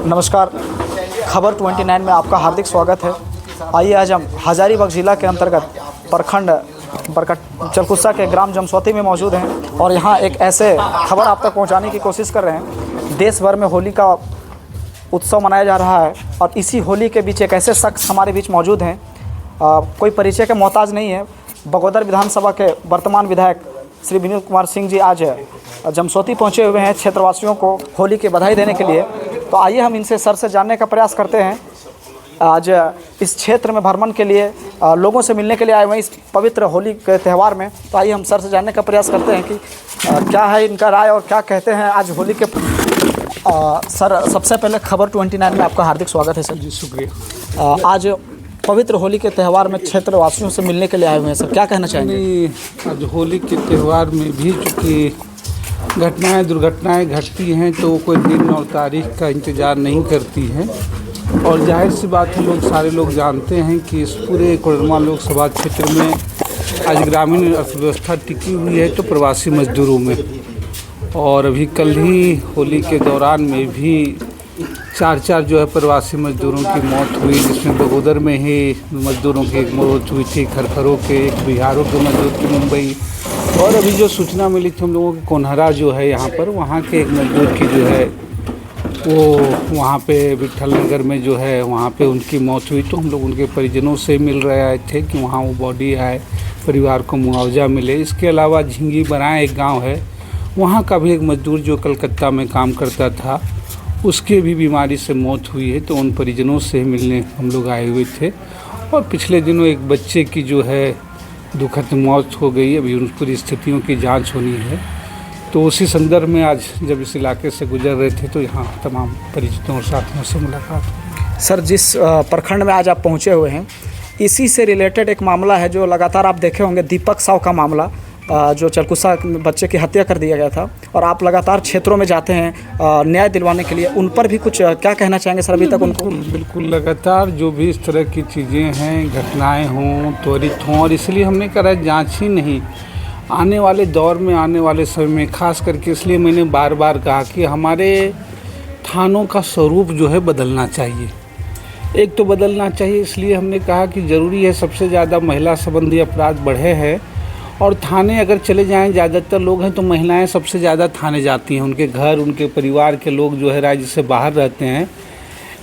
नमस्कार, खबर 29 में आपका हार्दिक स्वागत है। आइए आज हम हजारीबाग जिला के अंतर्गत प्रखंड चलकुस्सा के ग्राम जमसौती में मौजूद हैं और यहाँ एक ऐसे खबर आप तक पहुँचाने की कोशिश कर रहे हैं। देश भर में होली का उत्सव मनाया जा रहा है और इसी होली के बीच एक ऐसे शख्स हमारे बीच मौजूद हैं, कोई परिचय के मोहताज नहीं है। बगोदर विधानसभा के वर्तमान विधायक श्री विनीत कुमार सिंह जी आज जमसौती पहुंचे हुए हैं क्षेत्रवासियों को होली की बधाई देने के लिए। तो आइए हम इनसे सर से जानने का प्रयास करते हैं। आज इस क्षेत्र में भ्रमण के लिए लोगों से मिलने के लिए आए हुए हैं इस पवित्र होली के त्यौहार में। तो आइए हम सर से जानने का प्रयास करते हैं कि क्या है इनका राय और क्या कहते हैं आज होली के। सर, सबसे पहले खबर 29 में आपका हार्दिक स्वागत है। सर जी शुक्रिया। आज पवित्र होली के त्यौहार में क्षेत्रवासियों से मिलने के लिए आए हुए हैं सर, क्या कहना चाहेंगे? आज होली के त्यौहार में भी चूँकि दुर्घटनाएं घटती हैं तो कोई दिन और तारीख का इंतज़ार नहीं करती हैं और जाहिर सी बात है, सारे लोग जानते हैं कि इस पूरे कोडरमा लोकसभा क्षेत्र में आज ग्रामीण अर्थव्यवस्था टिकी हुई है तो प्रवासी मजदूरों में। और अभी कल ही होली के दौरान में भी चार जो है प्रवासी मजदूरों की मौत हुई, जिसमें बगोदर में ही मजदूरों की एक मौत हुई थी, खरखरों के, एक बिहारों के मजदूर की मुंबई। और अभी जो सूचना मिली थी हम लोगों की कोन्हरा जो है यहाँ पर, वहाँ के एक मजदूर की जो है वो वहाँ पे विठल नगर में जो है वहाँ पे उनकी मौत हुई। तो हम लोग उनके परिजनों से मिल रहे आए थे कि वहाँ वो बॉडी आए, परिवार को मुआवजा मिले। इसके अलावा झिंगी बराएँ एक गाँव है, वहाँ का भी एक मजदूर जो कलकत्ता में काम करता था, उसके भी बीमारी से मौत हुई है। तो उन परिजनों से मिलने हम लोग आए हुए थे। और पिछले दिनों एक बच्चे की जो है दुखद मौत हो गई, अभी उन पूरी स्थितियों की जांच होनी है। तो उसी संदर्भ में आज जब इस इलाके से गुजर रहे थे तो यहाँ तमाम परिचितों और साथियों से मुलाकात हुई। सर, जिस प्रखंड में आज आप पहुँचे हुए हैं, इसी से रिलेटेड एक मामला है जो लगातार आप देखे होंगे, दीपक साव का मामला, जो चलकुस्सा बच्चे की हत्या कर दिया गया था। और आप लगातार क्षेत्रों में जाते हैं न्याय दिलवाने के लिए, उन पर भी कुछ क्या कहना चाहेंगे सर अभी तक उनको? बिल्कुल लगातार जो भी इस तरह की चीज़ें हैं, घटनाएं हों, त्वरित हों, और इसलिए हमने करा जांच ही नहीं, आने वाले दौर में, आने वाले समय में खास करके इसलिए मैंने बार बार कहा कि हमारे थानों का स्वरूप जो है बदलना चाहिए। एक तो बदलना चाहिए, इसलिए हमने कहा कि ज़रूरी है, सबसे ज़्यादा महिला संबंधी अपराध बढ़े हैं और थाने अगर चले जाएं, ज़्यादातर लोग हैं तो महिलाएं सबसे ज़्यादा थाने जाती हैं, उनके घर, उनके परिवार के लोग जो है राज्य से बाहर रहते हैं।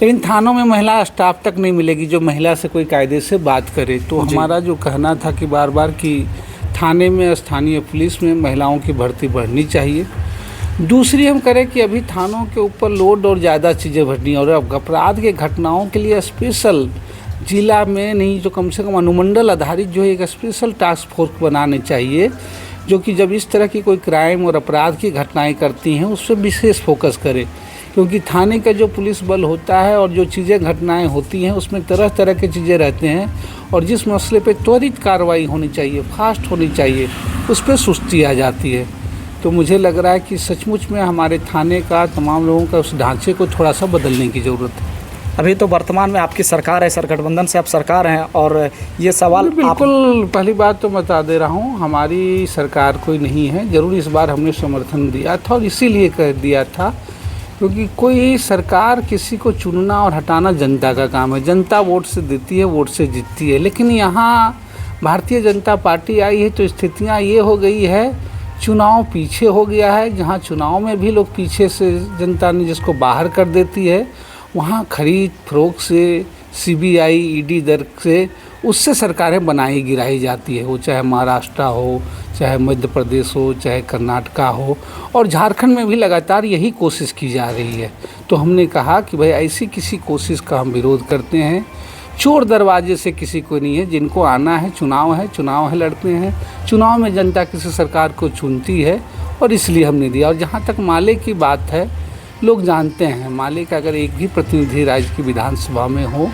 लेकिन थानों में महिला स्टाफ तक नहीं मिलेगी जो महिला से कोई कायदे से बात करे। तो हमारा जो कहना था कि बार बार कि थाने में, स्थानीय पुलिस में महिलाओं की भर्ती बढ़नी चाहिए। दूसरी हम करें कि अभी थानों के ऊपर लोड और ज़्यादा चीज़ें बढ़नी, और अब अपराध के घटनाओं के लिए स्पेशल जिला में नहीं जो कम से कम अनुमंडल आधारित जो एक स्पेशल टास्क फोर्स बनाने चाहिए, जो कि जब इस तरह की कोई क्राइम और अपराध की घटनाएं करती हैं उस पर विशेष फोकस करे। क्योंकि थाने का जो पुलिस बल होता है और जो चीज़ें घटनाएं होती हैं उसमें तरह तरह की चीज़ें रहते हैं, और जिस मसले पे त्वरित कार्रवाई होनी चाहिए, फास्ट होनी चाहिए, उस पर सुस्ती आ जाती है। तो मुझे लग रहा है कि सचमुच में हमारे थाने का, तमाम लोगों का उस ढांचे को थोड़ा सा बदलने की ज़रूरत है। अभी तो वर्तमान में आपकी सरकार है, सर, गठबंधन से आप सरकार हैं, और ये सवाल बिल्कुल पहली बात तो बता दे रहा हूँ, हमारी सरकार कोई नहीं है। ज़रूर इस बार हमने समर्थन दिया था और इसीलिए कह दिया था क्योंकि कोई सरकार, किसी को चुनना और हटाना जनता का काम है। जनता वोट से देती है, वोट से जीतती है। लेकिन यहाँ भारतीय जनता पार्टी आई है तो स्थितियाँ ये हो गई है, चुनाव पीछे हो गया है। जहाँ चुनाव में भी लोग पीछे से जनता ने जिसको बाहर कर देती है, वहाँ खरीद फरोख्त से, सीबीआई, ईडी दर से, उससे सरकारें बनाई गिराई जाती है। वो चाहे महाराष्ट्र हो, चाहे मध्य प्रदेश हो, चाहे कर्नाटका हो, और झारखंड में भी लगातार यही कोशिश की जा रही है। तो हमने कहा कि भाई ऐसी किसी कोशिश का हम विरोध करते हैं। चोर दरवाजे से किसी को नहीं है, जिनको आना है, चुनाव है, लड़ते हैं। चुनाव में जनता किसी सरकार को चुनती है और इसलिए हमने दिया। और जहाँ तक माले की बात है, लोग जानते हैं माले का अगर एक भी प्रतिनिधि राज्य की विधानसभा में हो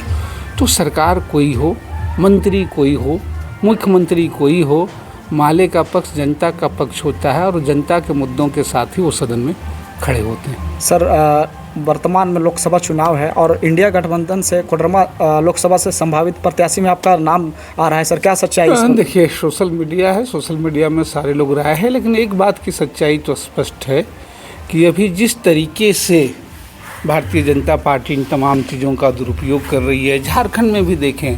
तो सरकार कोई हो, मंत्री कोई हो, मुख्यमंत्री कोई हो, माले का पक्ष जनता का पक्ष होता है और जनता के मुद्दों के साथ ही वो सदन में खड़े होते हैं। सर, वर्तमान में लोकसभा चुनाव है और इंडिया गठबंधन से कोडरमा लोकसभा से संभावित प्रत्याशी में आपका नाम आ रहा है। सर, क्या सच्चाई है? देखिए, सोशल मीडिया है, सोशल मीडिया में सारे लोग राय है, लेकिन एक बात की सच्चाई तो स्पष्ट है कि अभी जिस तरीके से भारतीय जनता पार्टी इन तमाम चीज़ों का दुरुपयोग कर रही है। झारखंड में भी देखें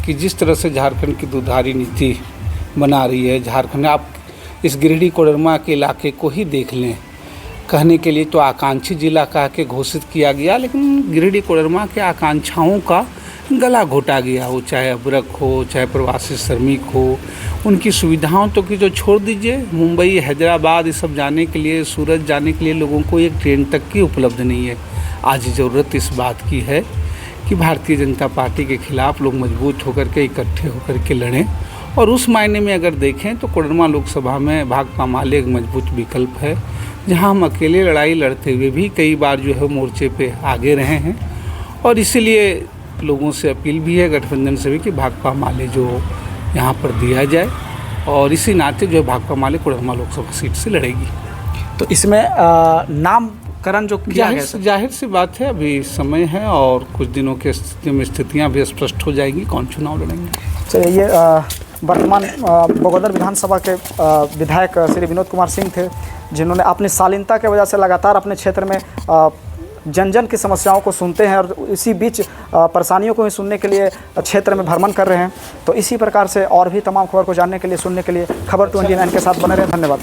कि जिस तरह से झारखंड की दुधारी नीति बना रही है, झारखंड, आप इस गिरिडीह कोडरमा के इलाके को ही देख लें। कहने के लिए तो आकांक्षी जिला कह के घोषित किया गया, लेकिन गिरिडीह कोडरमा के आकांक्षाओं का गला घोटा गया हो, चाहे अबरक हो, चाहे प्रवासी श्रमिक हो। उनकी सुविधाओं तो की जो छोड़ दीजिए, मुंबई, हैदराबाद ये सब जाने के लिए, सूरत जाने के लिए लोगों को एक ट्रेन तक की उपलब्ध नहीं है। आज ज़रूरत इस बात की है कि भारतीय जनता पार्टी के खिलाफ लोग मजबूत होकर के, इकट्ठे होकर के लड़ें। और उस मायने में अगर देखें तो कोडरमा लोकसभा में भाकपा माले एक मजबूत विकल्प है, जहां हम अकेले लड़ाई लड़ते हुए भी कई बार जो है मोर्चे पे आगे रहे हैं। और इसीलिए लोगों से अपील भी है, गठबंधन से भी, कि भाकपा माले जो यहाँ पर दिया जाए, और इसी नाते जो है भाकपा माले कोडरमा लोकसभा सीट से लड़ेगी। तो इसमें नामकरण जो किया गया है, जाहिर सी बात है, अभी समय है और कुछ दिनों के स्थिति में स्थितियाँ भी स्पष्ट हो जाएंगी कौन चुनाव लड़ेंगे। चलिए, ये वर्तमान बगोदर विधानसभा के विधायक श्री विनोद कुमार सिंह थे, जिन्होंने अपनी शालीनता की वजह से लगातार अपने क्षेत्र में जन जन की समस्याओं को सुनते हैं और इसी बीच परेशानियों को ही सुनने के लिए क्षेत्र में भ्रमण कर रहे हैं। तो इसी प्रकार से और भी तमाम खबर को जानने के लिए, सुनने के लिए खबर 29 के साथ बने रहें। धन्यवाद।